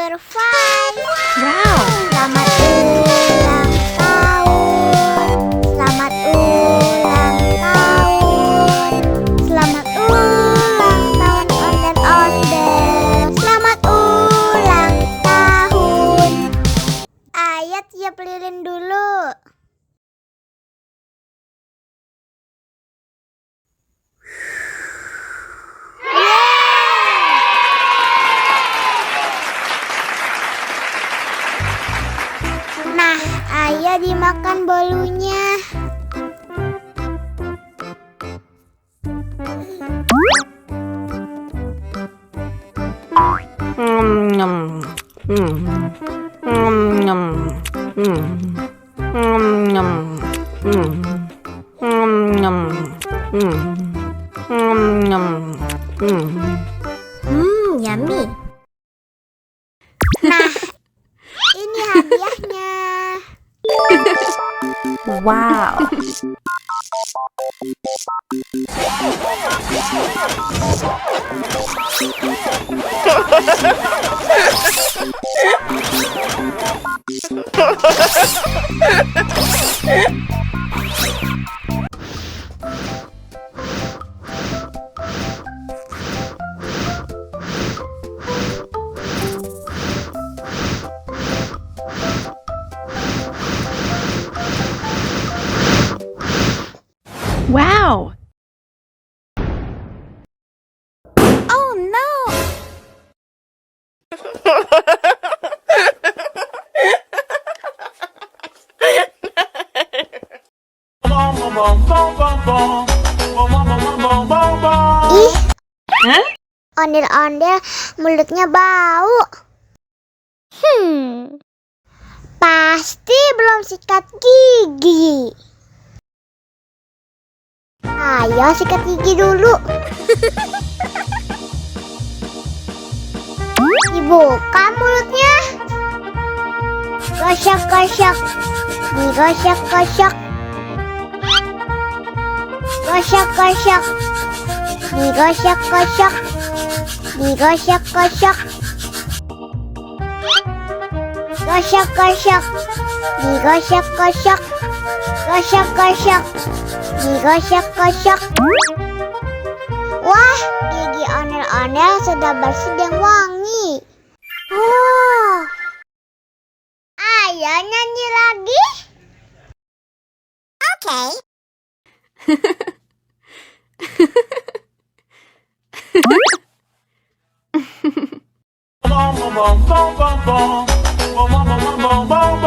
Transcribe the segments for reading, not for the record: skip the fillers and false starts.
Number 5. Wow! Selamat ulang tahun. Selamat ulang tahun. Selamat ulang tahun ondel-ondel. Selamat ulang tahun. Ayat tiup lilin dulu. Nah, ayo dimakan bolunya. Nyam. Nyam. Nyam. Yummy. Nah, ini hadiahnya. Wow! Wow! Oh no. Ih, Hah? ondel-ondel mulutnya bau. Pasti belum sikat gigi. Ayo sikat gigi dulu. Dibuka mulutnya. Gosok-gosok. Digosok-gosok. Gosok-gosok. Digosok-gosok. Digosok-gosok. Gosok-gosok. Digosok-gosok. Gosok-gosok. Digosok-gosok. Wah, gigi ondel-ondel sudah bersih dan wangi. Oh. Ayo nyanyi lagi. Oke. Haus nih.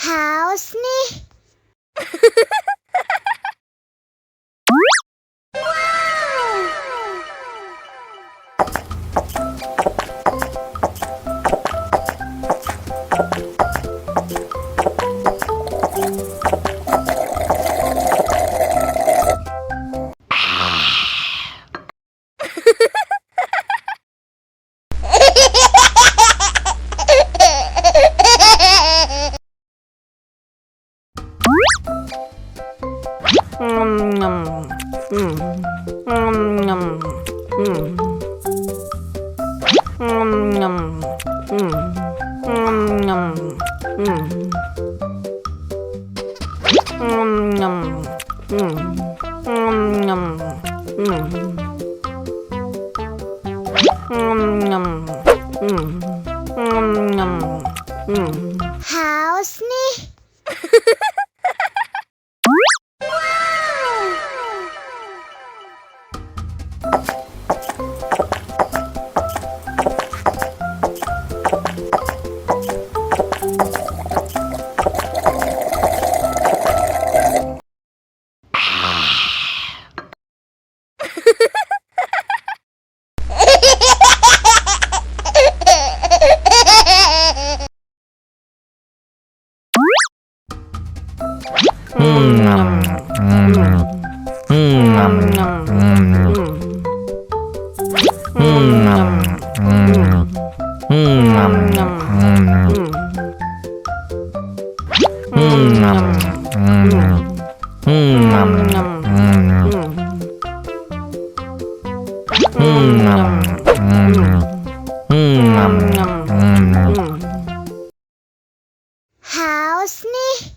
Haus nih. Haus nih.